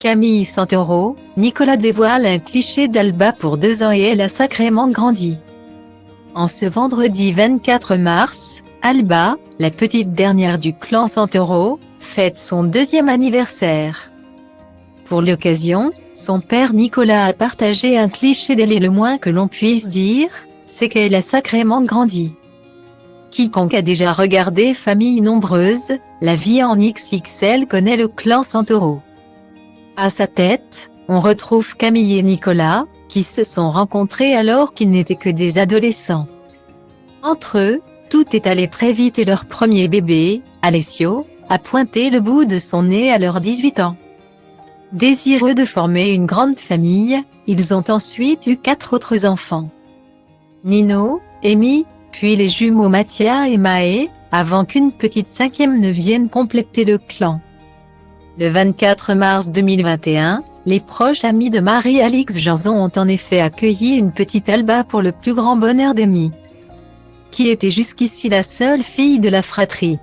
Camille Santoro, Nicolas dévoile un cliché d'Alba pour 2 ans et elle a sacrément grandi. En ce vendredi 24 mars, Alba, la petite dernière du clan Santoro, fête son 2e anniversaire. Pour l'occasion, son père Nicolas a partagé un cliché d'elle et le moins que l'on puisse dire, c'est qu'elle a sacrément grandi. Quiconque a déjà regardé Famille nombreuse, la vie en XXL connaît le clan Santoro. À sa tête, on retrouve Camille et Nicolas, qui se sont rencontrés alors qu'ils n'étaient que des adolescents. Entre eux, tout est allé très vite et leur premier bébé, Alessio, a pointé le bout de son nez à leurs 18 ans. Désireux de former une grande famille, ils ont ensuite eu 4 autres enfants. Nino, Amy, puis les jumeaux Mathia et Mae, avant qu'une petite 5e ne vienne compléter le clan. Le 24 mars 2021, les proches amis de Marie-Alix Janson ont en effet accueilli une petite Alba pour le plus grand bonheur d'Amy, qui était jusqu'ici la seule fille de la fratrie.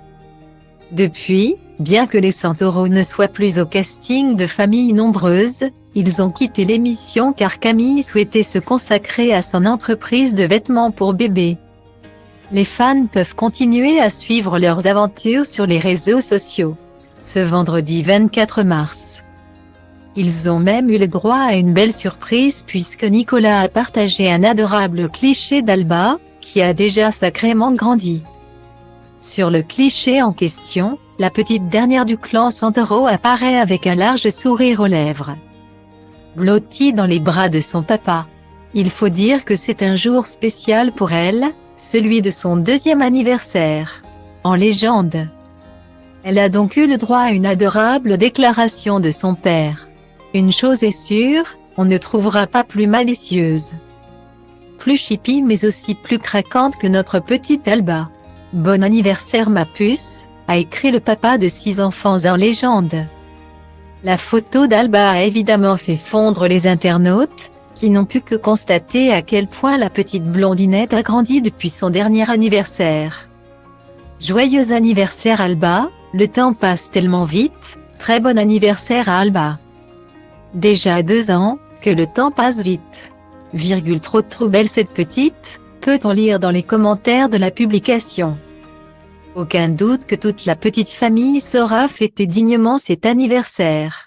Depuis, bien que les Santoro ne soient plus au casting de Famille nombreuse, ils ont quitté l'émission car Camille souhaitait se consacrer à son entreprise de vêtements pour bébés. Les fans peuvent continuer à suivre leurs aventures sur les réseaux sociaux. Ce vendredi 24 mars. Ils ont même eu le droit à une belle surprise puisque Nicolas a partagé un adorable cliché d'Alba, qui a déjà sacrément grandi. Sur le cliché en question, la petite dernière du clan Santoro apparaît avec un large sourire aux lèvres. Blottie dans les bras de son papa. Il faut dire que c'est un jour spécial pour elle, celui de son 2e anniversaire. En légende. Elle a donc eu le droit à une adorable déclaration de son père. Une chose est sûre, on ne trouvera pas plus malicieuse, plus chippie mais aussi plus craquante que notre petite Alba. Bon anniversaire ma puce, a écrit le papa de 6 enfants en légende. La photo d'Alba a évidemment fait fondre les internautes, qui n'ont pu que constater à quel point la petite blondinette a grandi depuis son dernier anniversaire. Joyeux anniversaire Alba, le temps passe tellement vite, très bon anniversaire à Alba. Déjà 2 ans, que le temps passe vite. Trop belle cette petite, peut-on lire dans les commentaires de la publication. Aucun doute que toute la petite famille saura fêter dignement cet anniversaire.